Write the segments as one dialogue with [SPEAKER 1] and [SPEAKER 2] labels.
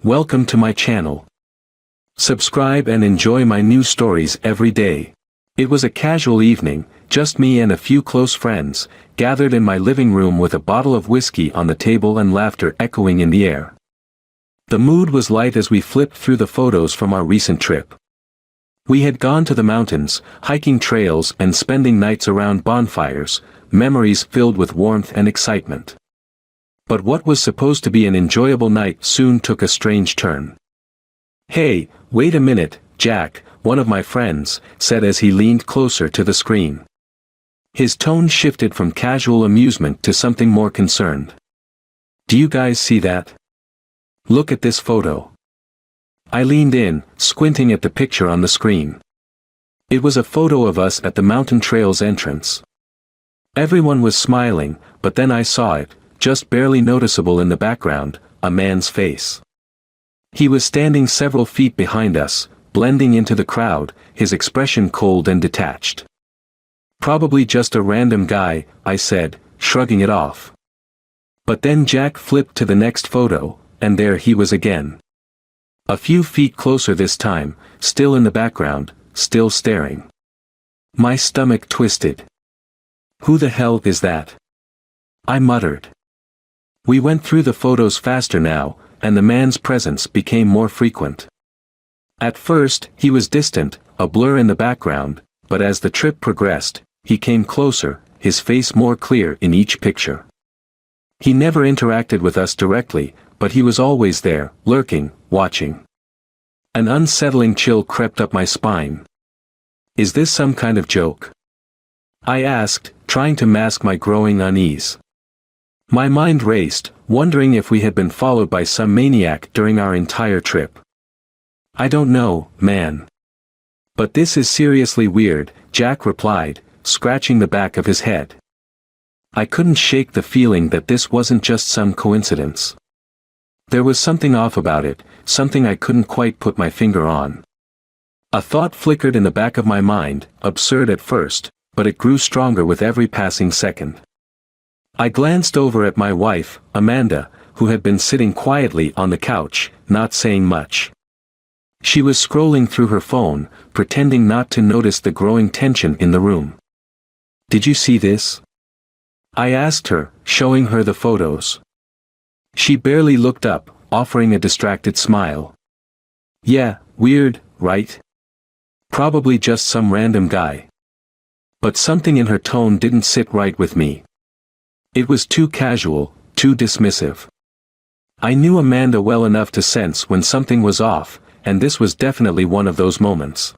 [SPEAKER 1] Welcome to my channel. Subscribe and enjoy my new stories every day. It was a casual evening, just me and a few close friends, gathered in my living room with a bottle of whiskey on the table and laughter echoing in the air. The mood was light as we flipped through the photos from our recent trip. We had gone to the mountains, hiking trails and spending nights around bonfires, memories filled with warmth and excitement. But what was supposed to be an enjoyable night soon took a strange turn. "Hey, wait a minute, Jack," one of my friends said as he leaned closer to the screen. His tone shifted from casual amusement to something more concerned. "Do you guys see that? Look at this photo." I leaned in, squinting at the picture on the screen. It was a photo of us at the mountain trail's entrance. Everyone was smiling, but then I saw it, just barely noticeable in the background, a man's face. He was standing several feet behind us, blending into the crowd, his expression cold and detached. "Probably just a random guy," I said, shrugging it off. But then Jack flipped to the next photo, and there he was again. A few feet closer this time, still in the background, still staring. My stomach twisted. "Who the hell is that?" I muttered. We went through the photos faster now, and the man's presence became more frequent. At first, he was distant, a blur in the background, but as the trip progressed, he came closer, his face more clear in each picture. He never interacted with us directly, but he was always there, lurking, watching. An unsettling chill crept up my spine. "Is this some kind of joke?" I asked, trying to mask my growing unease. My mind raced, wondering if we had been followed by some maniac during our entire trip. "I don't know, man. But this is seriously weird," Jack replied, scratching the back of his head. I couldn't shake the feeling that this wasn't just some coincidence. There was something off about it, something I couldn't quite put my finger on. A thought flickered in the back of my mind, absurd at first, but it grew stronger with every passing second. I glanced over at my wife, Amanda, who had been sitting quietly on the couch, not saying much. She was scrolling through her phone, pretending not to notice the growing tension in the room. "Did you see this?" I asked her, showing her the photos. She barely looked up, offering a distracted smile. "Yeah, weird, right? Probably just some random guy." But something in her tone didn't sit right with me. It was too casual, too dismissive. I knew Amanda well enough to sense when something was off, and this was definitely one of those moments.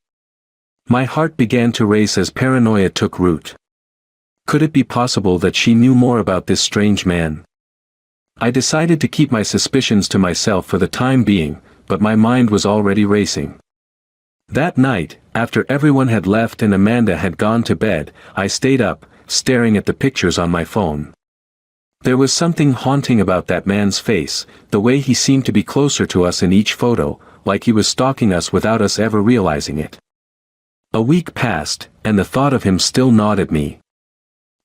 [SPEAKER 1] My heart began to race as paranoia took root. Could it be possible that she knew more about this strange man? I decided to keep my suspicions to myself for the time being, but my mind was already racing. That night, after everyone had left and Amanda had gone to bed, I stayed up, staring at the pictures on my phone. There was something haunting about that man's face, the way he seemed to be closer to us in each photo, like he was stalking us without us ever realizing it. A week passed, and the thought of him still gnawed at me.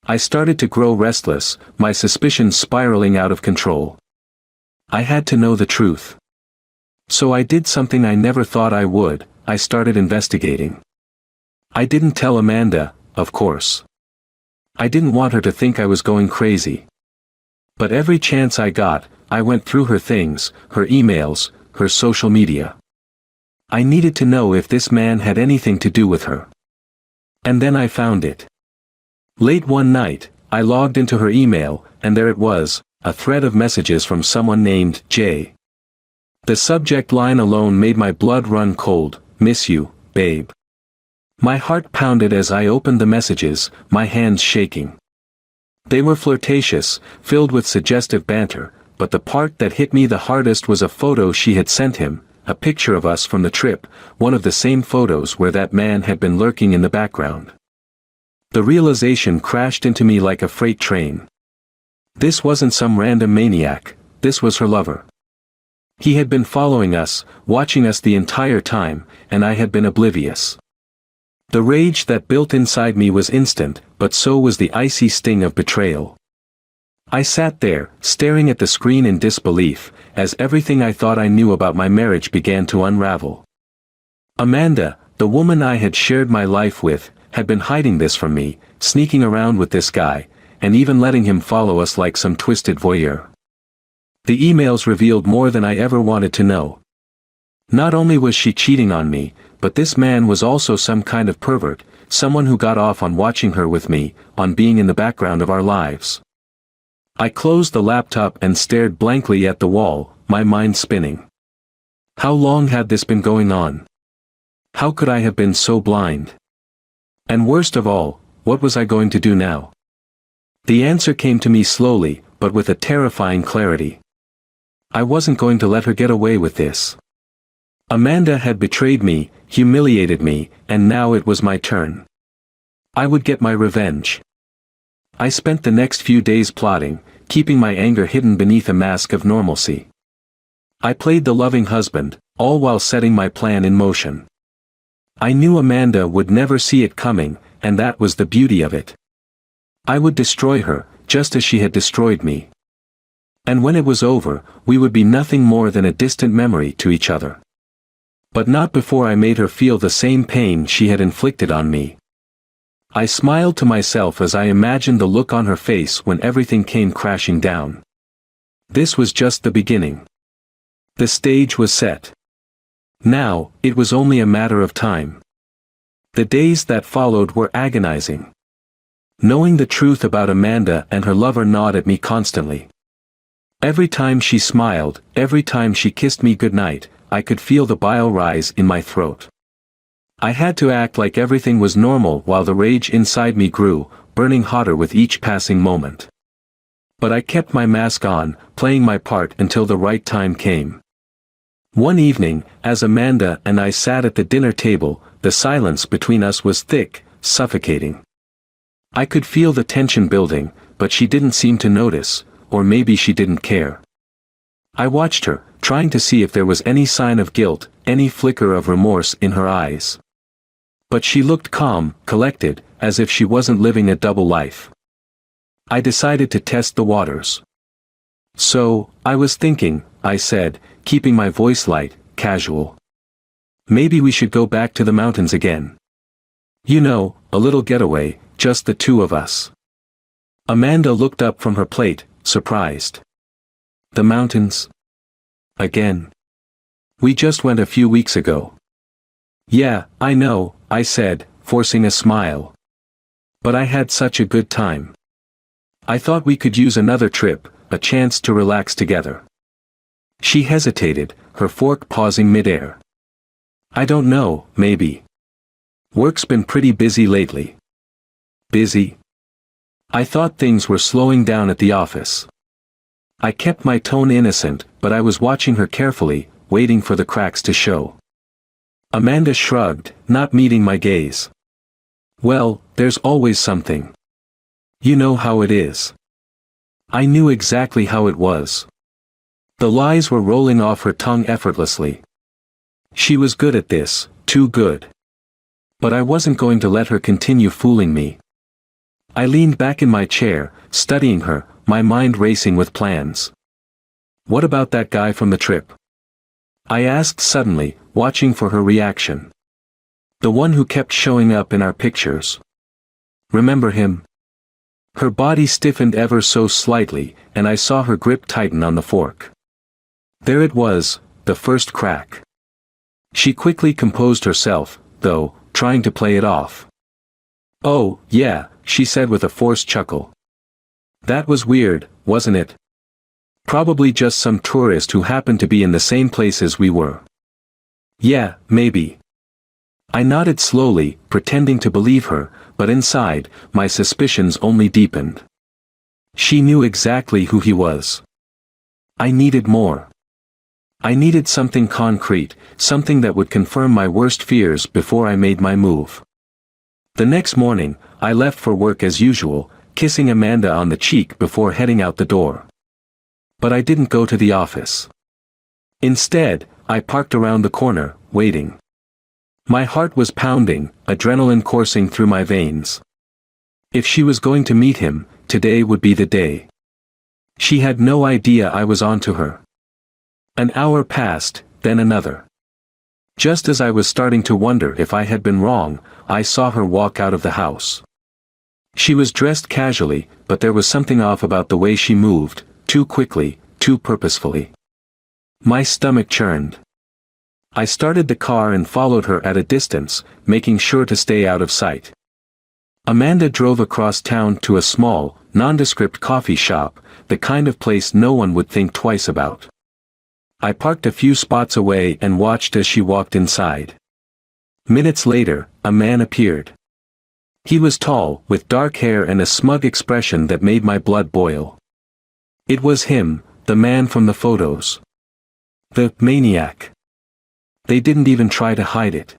[SPEAKER 1] I started to grow restless, my suspicions spiraling out of control. I had to know the truth. So I did something I never thought I would, I started investigating. I didn't tell Amanda, of course. I didn't want her to think I was going crazy. But every chance I got, I went through her things, her emails, her social media. I needed to know if this man had anything to do with her. And then I found it. Late one night, I logged into her email, and there it was, a thread of messages from someone named Jay. The subject line alone made my blood run cold. "Miss you, babe." My heart pounded as I opened the messages, my hands shaking. They were flirtatious, filled with suggestive banter, but the part that hit me the hardest was a photo she had sent him, a picture of us from the trip, one of the same photos where that man had been lurking in the background. The realization crashed into me like a freight train. This wasn't some random maniac, this was her lover. He had been following us, watching us the entire time, and I had been oblivious. The rage that built inside me was instant, but so was the icy sting of betrayal. I sat there, staring at the screen in disbelief, as everything I thought I knew about my marriage began to unravel. Amanda, the woman I had shared my life with, had been hiding this from me, sneaking around with this guy, and even letting him follow us like some twisted voyeur. The emails revealed more than I ever wanted to know. Not only was she cheating on me, but this man was also some kind of pervert, someone who got off on watching her with me, on being in the background of our lives. I closed the laptop and stared blankly at the wall, my mind spinning. How long had this been going on? How could I have been so blind? And worst of all, what was I going to do now? The answer came to me slowly, but with a terrifying clarity. I wasn't going to let her get away with this. Amanda had betrayed me, humiliated me, and now it was my turn. I would get my revenge. I spent the next few days plotting, keeping my anger hidden beneath a mask of normalcy. I played the loving husband, all while setting my plan in motion. I knew Amanda would never see it coming, and that was the beauty of it. I would destroy her, just as she had destroyed me. And when it was over, we would be nothing more than a distant memory to each other. But not before I made her feel the same pain she had inflicted on me. I smiled to myself as I imagined the look on her face when everything came crashing down. This was just the beginning. The stage was set. Now, it was only a matter of time. The days that followed were agonizing. Knowing the truth about Amanda and her lover gnawed at me constantly. Every time she smiled, every time she kissed me goodnight, I could feel the bile rise in my throat. I had to act like everything was normal while the rage inside me grew, burning hotter with each passing moment. But I kept my mask on, playing my part until the right time came. One evening, as Amanda and I sat at the dinner table, the silence between us was thick, suffocating. I could feel the tension building, but she didn't seem to notice, or maybe she didn't care. I watched her, trying to see if there was any sign of guilt, any flicker of remorse in her eyes. But she looked calm, collected, as if she wasn't living a double life. I decided to test the waters. So, I was thinking, I said, keeping my voice light, casual. Maybe we should go back to the mountains again. You know, a little getaway, just the two of us. Amanda looked up from her plate, surprised. The mountains? Again. We just went a few weeks ago. Yeah, I know, I said, forcing a smile. But I had such a good time. I thought we could use another trip, a chance to relax together. She hesitated, her fork pausing midair. I don't know, maybe. Work's been pretty busy lately. Busy? I thought things were slowing down at the office. I kept my tone innocent, but I was watching her carefully, waiting for the cracks to show. Amanda shrugged, not meeting my gaze. Well, there's always something. You know how it is. I knew exactly how it was. The lies were rolling off her tongue effortlessly. She was good at this, too good. But I wasn't going to let her continue fooling me. I leaned back in my chair, studying her, my mind racing with plans. What about that guy from the trip? I asked suddenly, watching for her reaction. The one who kept showing up in our pictures. Remember him? Her body stiffened ever so slightly, and I saw her grip tighten on the fork. There it was, the first crack. She quickly composed herself, though, trying to play it off. Oh, yeah, she said with a forced chuckle. That was weird, wasn't it? Probably just some tourist who happened to be in the same place as we were. Yeah, maybe. I nodded slowly, pretending to believe her, but inside, my suspicions only deepened. She knew exactly who he was. I needed more. I needed something concrete, something that would confirm my worst fears before I made my move. The next morning, I left for work as usual, kissing Amanda on the cheek before heading out the door. But I didn't go to the office. Instead, I parked around the corner, waiting. My heart was pounding, adrenaline coursing through my veins. If she was going to meet him, today would be the day. She had no idea I was onto her. An hour passed, then another. Just as I was starting to wonder if I had been wrong, I saw her walk out of the house. She was dressed casually, but there was something off about the way she moved, too quickly, too purposefully. My stomach churned. I started the car and followed her at a distance, making sure to stay out of sight. Amanda drove across town to a small, nondescript coffee shop, the kind of place no one would think twice about. I parked a few spots away and watched as she walked inside. Minutes later, a man appeared. He was tall, with dark hair and a smug expression that made my blood boil. It was him, the man from the photos. The maniac. They didn't even try to hide it.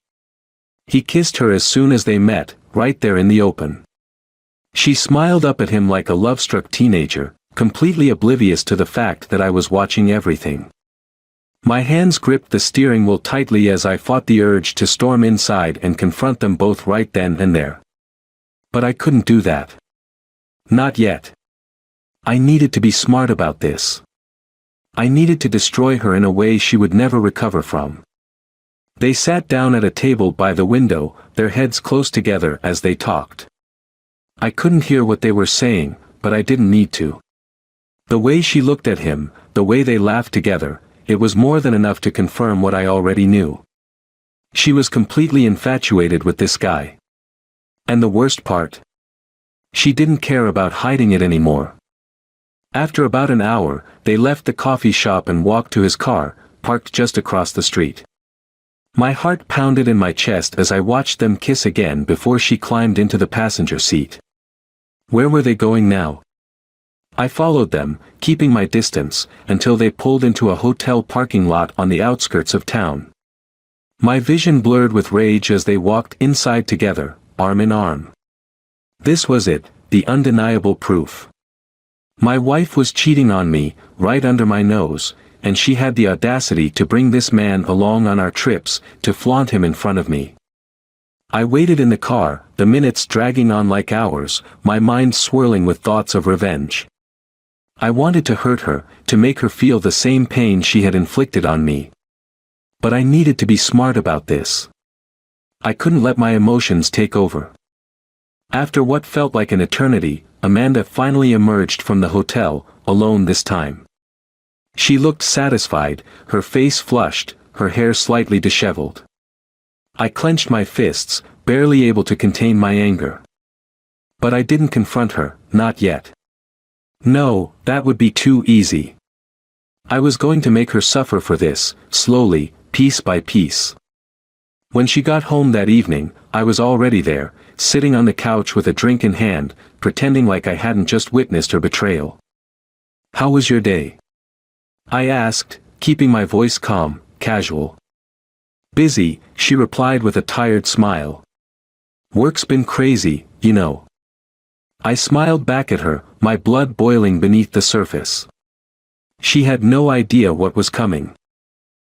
[SPEAKER 1] He kissed her as soon as they met, right there in the open. She smiled up at him like a love-struck teenager, completely oblivious to the fact that I was watching everything. My hands gripped the steering wheel tightly as I fought the urge to storm inside and confront them both right then and there. But I couldn't do that. Not yet. I needed to be smart about this. I needed to destroy her in a way she would never recover from. They sat down at a table by the window, their heads close together as they talked. I couldn't hear what they were saying, but I didn't need to. The way she looked at him, the way they laughed together, it was more than enough to confirm what I already knew. She was completely infatuated with this guy. And the worst part? She didn't care about hiding it anymore. After about an hour, they left the coffee shop and walked to his car, parked just across the street. My heart pounded in my chest as I watched them kiss again before she climbed into the passenger seat. Where were they going now? I followed them, keeping my distance, until they pulled into a hotel parking lot on the outskirts of town. My vision blurred with rage as they walked inside together, arm in arm. This was it, the undeniable proof. My wife was cheating on me, right under my nose, and she had the audacity to bring this man along on our trips, to flaunt him in front of me. I waited in the car, the minutes dragging on like hours, my mind swirling with thoughts of revenge. I wanted to hurt her, to make her feel the same pain she had inflicted on me. But I needed to be smart about this. I couldn't let my emotions take over. After what felt like an eternity, Amanda finally emerged from the hotel, alone this time. She looked satisfied, her face flushed, her hair slightly disheveled. I clenched my fists, barely able to contain my anger. But I didn't confront her, not yet. No, that would be too easy. I was going to make her suffer for this, slowly, piece by piece. When she got home that evening, I was already there, sitting on the couch with a drink in hand, pretending like I hadn't just witnessed her betrayal. "How was your day?" I asked, keeping my voice calm, casual. "Busy," she replied with a tired smile. "Work's been crazy, you know." I smiled back at her, my blood boiling beneath the surface. She had no idea what was coming.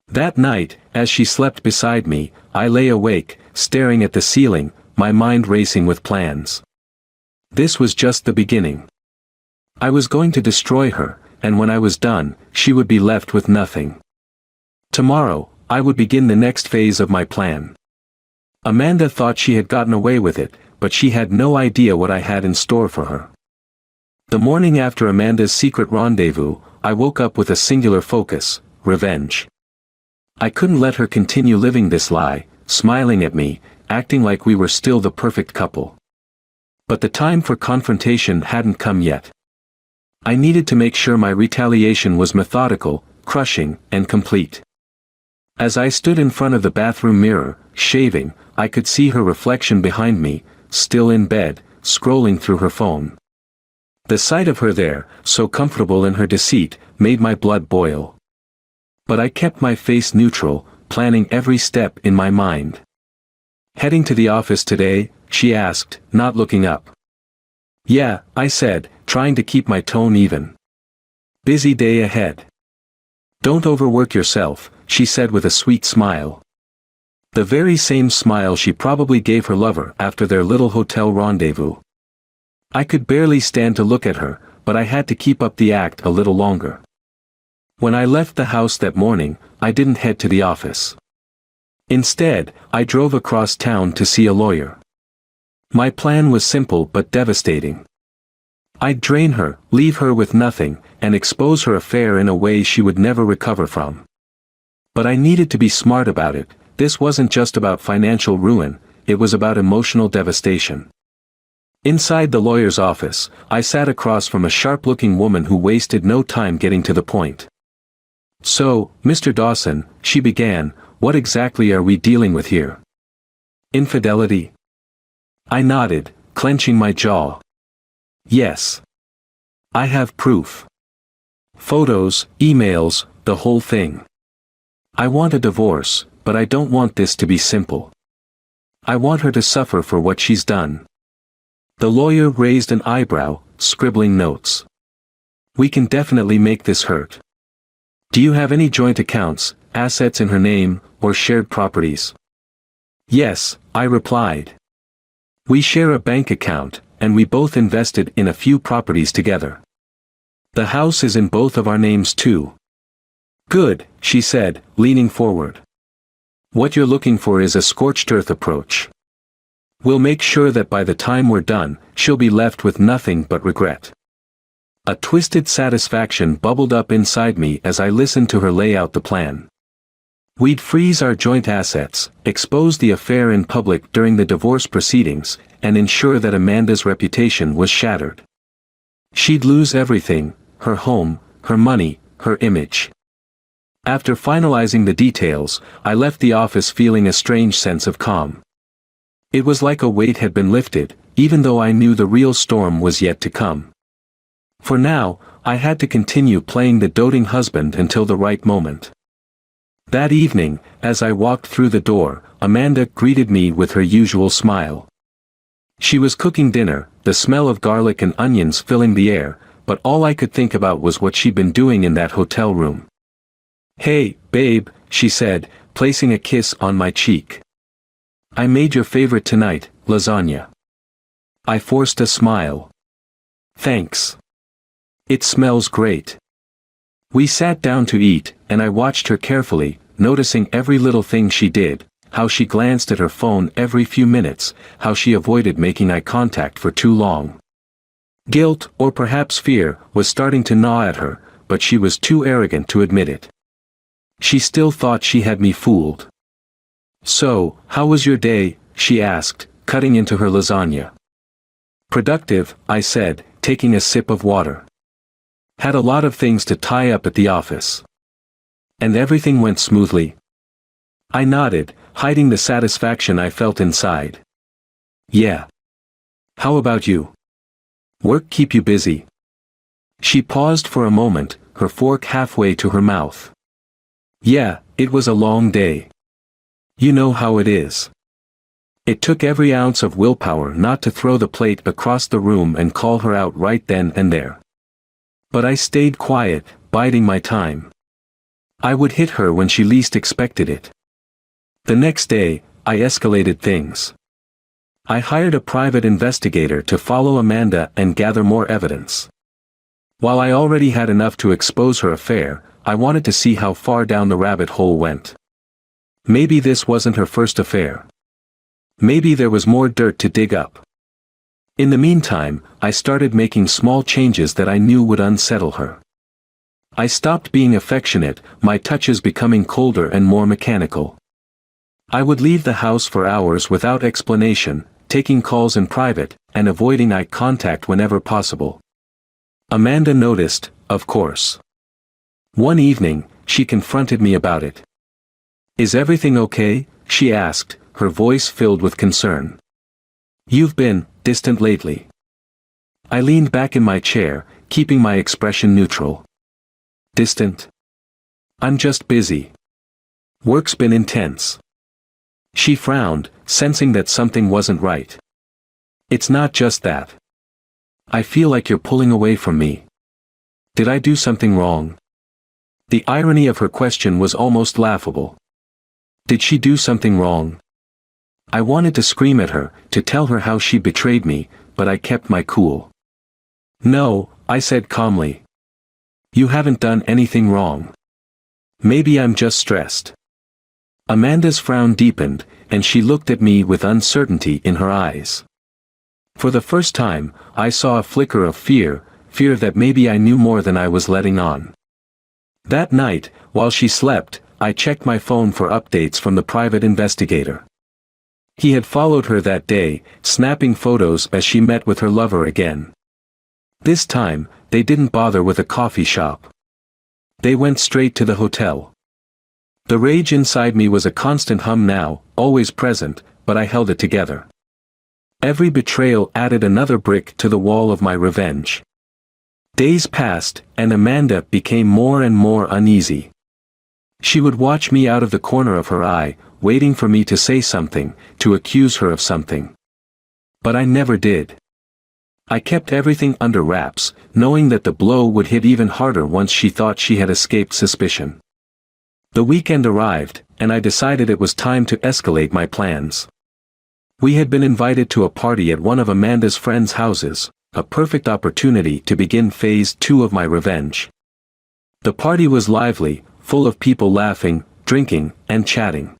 [SPEAKER 1] That night, as she slept beside me, I lay awake, staring at the ceiling, my mind racing with plans. This was just the beginning. I was going to destroy her, and when I was done, she would be left with nothing. Tomorrow, I would begin the next phase of my plan. Amanda thought she had gotten away with it, but she had no idea what I had in store for her. The morning after Amanda's secret rendezvous, I woke up with a singular focus: revenge. I couldn't let her continue living this lie, smiling at me, acting like we were still the perfect couple. But the time for confrontation hadn't come yet. I needed to make sure my retaliation was methodical, crushing, and complete. As I stood in front of the bathroom mirror, shaving, I could see her reflection behind me, still in bed, scrolling through her phone. The sight of her there, so comfortable in her deceit, made my blood boil. But I kept my face neutral, planning every step in my mind. "Heading to the office today?" she asked, not looking up. "Yeah," I said, trying to keep my tone even. "Busy day ahead." "Don't overwork yourself," she said with a sweet smile. The very same smile she probably gave her lover after their little hotel rendezvous. I could barely stand to look at her, but I had to keep up the act a little longer. When I left the house that morning, I didn't head to the office. Instead, I drove across town to see a lawyer. My plan was simple but devastating. I'd drain her, leave her with nothing, and expose her affair in a way she would never recover from. But I needed to be smart about it. This wasn't just about financial ruin, it was about emotional devastation. Inside the lawyer's office, I sat across from a sharp-looking woman who wasted no time getting to the point. "So, Mr. Dawson," she began, "what exactly are we dealing with here? Infidelity?" I nodded, clenching my jaw. "Yes. I have proof. Photos, emails, the whole thing. I want a divorce, but I don't want this to be simple. I want her to suffer for what she's done." The lawyer raised an eyebrow, scribbling notes. "We can definitely make this hurt. Do you have any joint accounts, assets in her name, or shared properties?" "Yes," I replied. "We share a bank account, and we both invested in a few properties together. The house is in both of our names too." "Good," she said, leaning forward. "What you're looking for is a scorched earth approach. We'll make sure that by the time we're done, she'll be left with nothing but regret." A twisted satisfaction bubbled up inside me as I listened to her lay out the plan. We'd freeze our joint assets, expose the affair in public during the divorce proceedings, and ensure that Amanda's reputation was shattered. She'd lose everything: her home, her money, her image. After finalizing the details, I left the office feeling a strange sense of calm. It was like a weight had been lifted, even though I knew the real storm was yet to come. For now, I had to continue playing the doting husband until the right moment. That evening, as I walked through the door, Amanda greeted me with her usual smile. She was cooking dinner, the smell of garlic and onions filling the air, but all I could think about was what she'd been doing in that hotel room. "Hey, babe," she said, placing a kiss on my cheek. "I made your favorite tonight, lasagna." I forced a smile. "Thanks. It smells great." We sat down to eat, and I watched her carefully, noticing every little thing she did, how she glanced at her phone every few minutes, how she avoided making eye contact for too long. Guilt, or perhaps fear, was starting to gnaw at her, but she was too arrogant to admit it. She still thought she had me fooled. "So, how was your day?" she asked, cutting into her lasagna. "Productive," I said, taking a sip of water. "Had a lot of things to tie up at the office." "And everything went smoothly?" I nodded, hiding the satisfaction I felt inside. "Yeah. How about you? Work keep you busy?" She paused for a moment, her fork halfway to her mouth. "Yeah, it was a long day. You know how it is." It took every ounce of willpower not to throw the plate across the room and call her out right then and there. But I stayed quiet, biding my time. I would hit her when she least expected it. The next day, I escalated things. I hired a private investigator to follow Amanda and gather more evidence. While I already had enough to expose her affair, I wanted to see how far down the rabbit hole went. Maybe this wasn't her first affair. Maybe there was more dirt to dig up. In the meantime, I started making small changes that I knew would unsettle her. I stopped being affectionate, my touches becoming colder and more mechanical. I would leave the house for hours without explanation, taking calls in private, and avoiding eye contact whenever possible. Amanda noticed, of course. One evening, she confronted me about it. "Is everything okay?" she asked, her voice filled with concern. "You've been distant lately." I leaned back in my chair, keeping my expression neutral. "Distant? I'm just busy. Work's been intense." She frowned, sensing that something wasn't right. "It's not just that. I feel like you're pulling away from me. Did I do something wrong?" The irony of her question was almost laughable. Did she do something wrong? I wanted to scream at her, to tell her how she betrayed me, but I kept my cool. "No," I said calmly. You haven't done anything wrong. Maybe I'm just stressed. Amanda's frown deepened, and she looked at me with uncertainty in her eyes. For the first time, I saw a flicker of fear that maybe I knew more than I was letting on. That night, while she slept, I checked my phone for updates from the private investigator. He had followed her that day, snapping photos as she met with her lover again. This time, they didn't bother with a coffee shop. They went straight to the hotel. The rage inside me was a constant hum now, always present, but I held it together. Every betrayal added another brick to the wall of my revenge. Days passed, and Amanda became more and more uneasy. She would watch me out of the corner of her eye, waiting for me to say something, to accuse her of something. But I never did. I kept everything under wraps, knowing that the blow would hit even harder once she thought she had escaped suspicion. The weekend arrived, and I decided it was time to escalate my plans. We had been invited to a party at one of Amanda's friends' houses, a perfect opportunity to begin phase 2 of my revenge. The party was lively, full of people laughing, drinking, and chatting.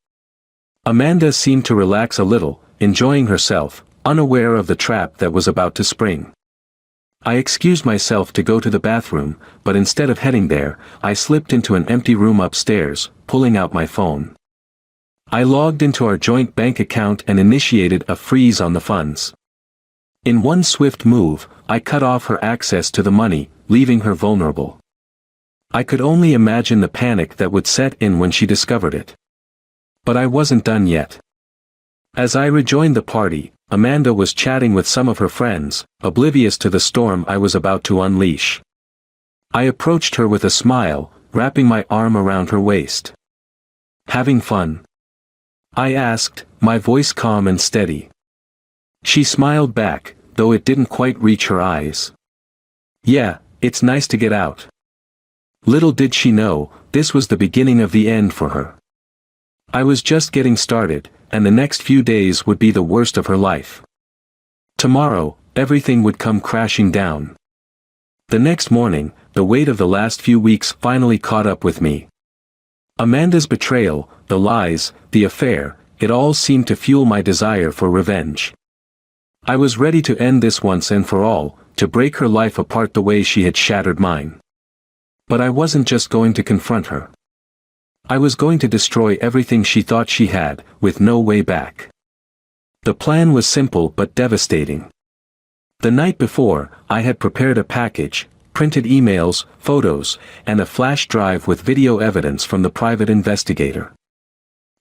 [SPEAKER 1] Amanda seemed to relax a little, enjoying herself, unaware of the trap that was about to spring. I excused myself to go to the bathroom, but instead of heading there, I slipped into an empty room upstairs, pulling out my phone. I logged into our joint bank account and initiated a freeze on the funds. In one swift move, I cut off her access to the money, leaving her vulnerable. I could only imagine the panic that would set in when she discovered it. But I wasn't done yet. As I rejoined the party, Amanda was chatting with some of her friends, oblivious to the storm I was about to unleash. I approached her with a smile, wrapping my arm around her waist. "Having fun?" I asked, my voice calm and steady. She smiled back, though it didn't quite reach her eyes. "Yeah, it's nice to get out." Little did she know, this was the beginning of the end for her. I was just getting started, and the next few days would be the worst of her life. Tomorrow, everything would come crashing down. The next morning, the weight of the last few weeks finally caught up with me. Amanda's betrayal, the lies, the affair, it all seemed to fuel my desire for revenge. I was ready to end this once and for all, to break her life apart the way she had shattered mine. But I wasn't just going to confront her. I was going to destroy everything she thought she had, with no way back. The plan was simple but devastating. The night before, I had prepared a package, printed emails, photos, and a flash drive with video evidence from the private investigator.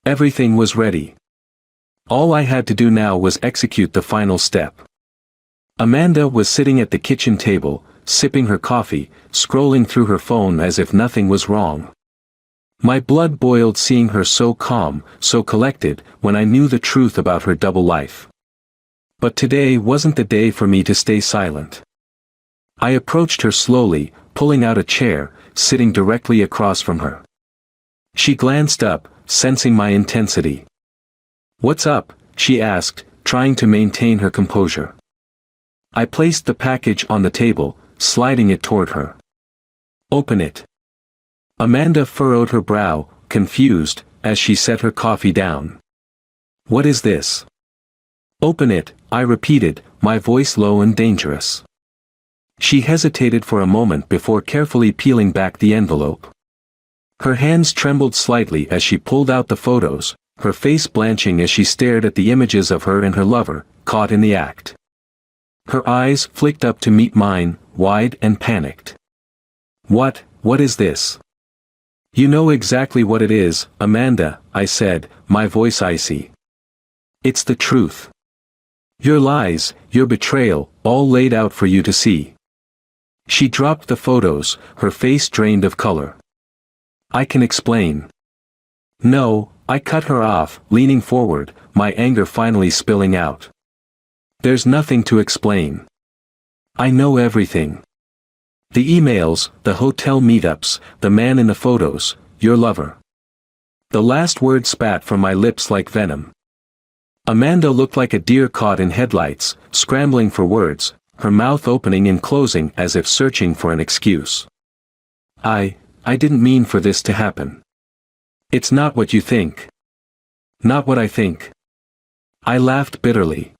[SPEAKER 1] Everything was ready. All I had to do now was execute the final step. Amanda was sitting at the kitchen table, sipping her coffee, scrolling through her phone as if nothing was wrong. My blood boiled seeing her so calm, so collected, when I knew the truth about her double life. But today wasn't the day for me to stay silent. I approached her slowly, pulling out a chair, sitting directly across from her. She glanced up, sensing my intensity. "What's up?" she asked, trying to maintain her composure. I placed the package on the table, sliding it toward her. "Open it." Amanda furrowed her brow, confused, as she set her coffee down. "What is this?" "Open it," I repeated, my voice low and dangerous. She hesitated for a moment before carefully peeling back the envelope. Her hands trembled slightly as she pulled out the photos, her face blanching as she stared at the images of her and her lover, caught in the act. Her eyes flicked up to meet mine, wide and panicked. What is this?" "You know exactly what it is, Amanda," I said, my voice icy. "It's the truth. Your lies, your betrayal, all laid out for you to see." She dropped the photos, her face drained of color. "I can explain." "No," I cut her off, leaning forward, my anger finally spilling out. "There's nothing to explain. I know everything. The emails, the hotel meetups, the man in the photos, your lover." The last word spat from my lips like venom. Amanda looked like a deer caught in headlights, scrambling for words, her mouth opening and closing as if searching for an excuse. I didn't mean for this to happen. It's not what you think. Not what I think. I laughed bitterly.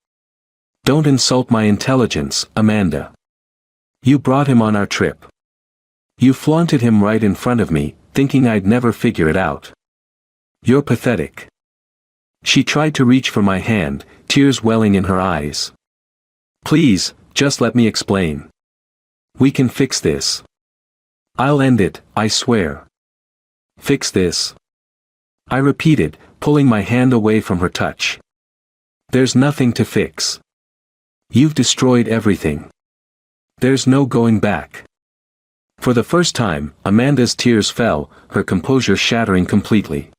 [SPEAKER 1] Don't insult my intelligence, Amanda. You brought him on our trip. You flaunted him right in front of me, thinking I'd never figure it out. You're pathetic. She tried to reach for my hand, tears welling in her eyes. Please, just let me explain. We can fix this. I'll end it, I swear. Fix this. I repeated, pulling my hand away from her touch. There's nothing to fix. You've destroyed everything. There's no going back. For the first time, Amanda's tears fell, her composure shattering completely.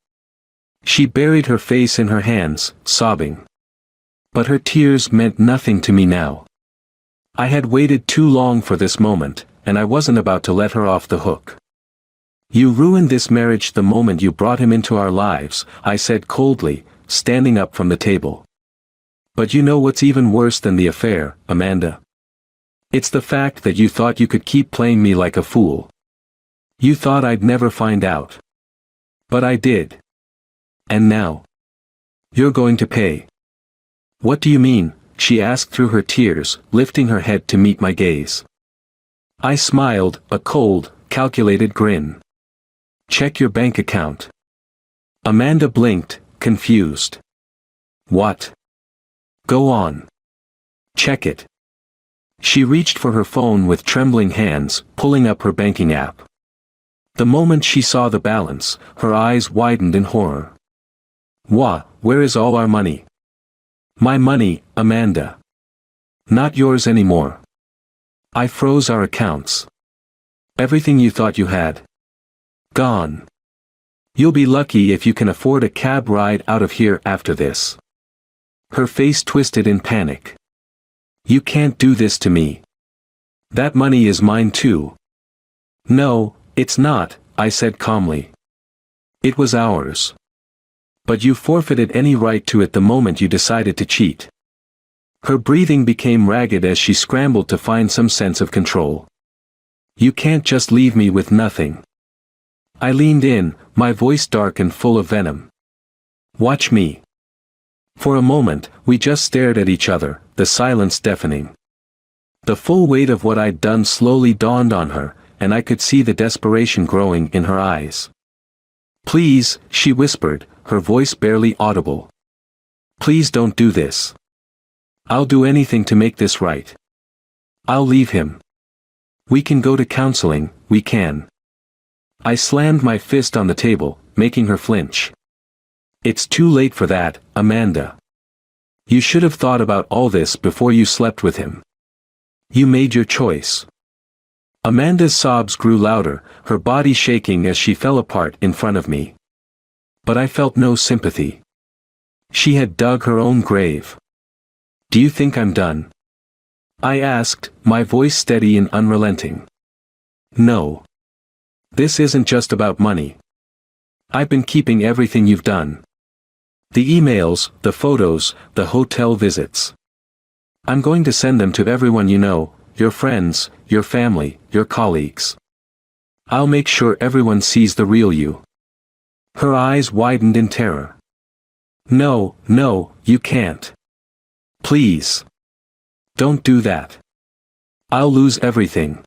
[SPEAKER 1] She buried her face in her hands, sobbing. But her tears meant nothing to me now. I had waited too long for this moment, and I wasn't about to let her off the hook. You ruined this marriage the moment you brought him into our lives, I said coldly, standing up from the table. But you know what's even worse than the affair, Amanda? It's the fact that you thought you could keep playing me like a fool. You thought I'd never find out. But I did. And now? You're going to pay. What do you mean? She asked through her tears, lifting her head to meet my gaze. I smiled, a cold, calculated grin. Check your bank account. Amanda blinked, confused. What? Go on. Check it. She reached for her phone with trembling hands, pulling up her banking app. The moment she saw the balance, her eyes widened in horror. Where is all our money? My money, Amanda. Not yours anymore. I froze our accounts. Everything you thought you had. Gone. You'll be lucky if you can afford a cab ride out of here after this. Her face twisted in panic. You can't do this to me. That money is mine too. No, it's not, I said calmly. It was ours. But you forfeited any right to it the moment you decided to cheat. Her breathing became ragged as she scrambled to find some sense of control. You can't just leave me with nothing. I leaned in, my voice dark and full of venom. Watch me. For a moment, we just stared at each other, the silence deafening. The full weight of what I'd done slowly dawned on her, and I could see the desperation growing in her eyes. Please, she whispered, her voice barely audible. Please don't do this. I'll do anything to make this right. I'll leave him. We can go to counseling, we can. I slammed my fist on the table, making her flinch. It's too late for that, Amanda. You should have thought about all this before you slept with him. You made your choice. Amanda's sobs grew louder, her body shaking as she fell apart in front of me. But I felt no sympathy. She had dug her own grave. Do you think I'm done? I asked, my voice steady and unrelenting. No. This isn't just about money. I've been keeping everything you've done. The emails, the photos, the hotel visits. I'm going to send them to everyone you know, your friends, your family, your colleagues. I'll make sure everyone sees the real you. Her eyes widened in terror. No, you can't. Please. Don't do that. I'll lose everything.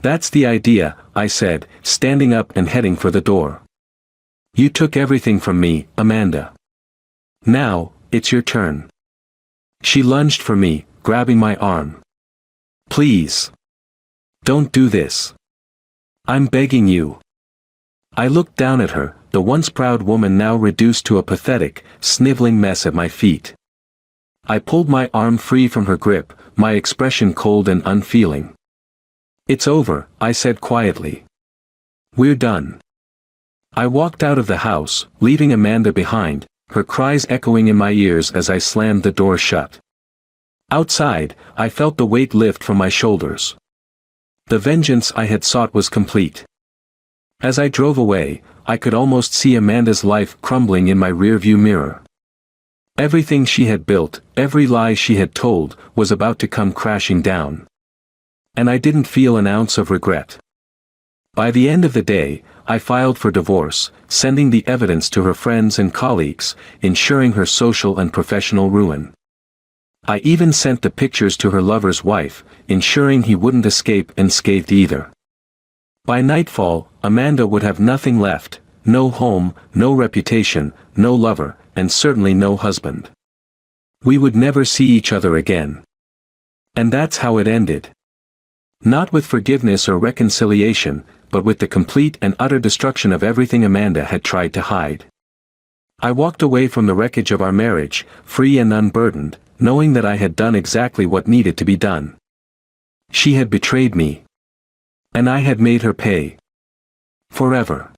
[SPEAKER 1] That's the idea, I said, standing up and heading for the door. You took everything from me, Amanda. Now, it's your turn. She lunged for me, grabbing my arm. Please. Don't do this. I'm begging you. I looked down at her, the once proud woman now reduced to a pathetic, sniveling mess at my feet. I pulled my arm free from her grip, my expression cold and unfeeling. It's over, I said quietly. We're done. I walked out of the house, leaving Amanda behind, her cries echoing in my ears as I slammed the door shut. Outside, I felt the weight lift from my shoulders. The vengeance I had sought was complete. As I drove away, I could almost see Amanda's life crumbling in my rearview mirror. Everything she had built, every lie she had told, was about to come crashing down. And I didn't feel an ounce of regret. By the end of the day, I filed for divorce, sending the evidence to her friends and colleagues, ensuring her social and professional ruin. I even sent the pictures to her lover's wife, ensuring he wouldn't escape unscathed either. By nightfall, Amanda would have nothing left, no home, no reputation, no lover, and certainly no husband. We would never see each other again. And that's how it ended. Not with forgiveness or reconciliation, but with the complete and utter destruction of everything Amanda had tried to hide. I walked away from the wreckage of our marriage, free and unburdened, knowing that I had done exactly what needed to be done. She had betrayed me. And I had made her pay. Forever.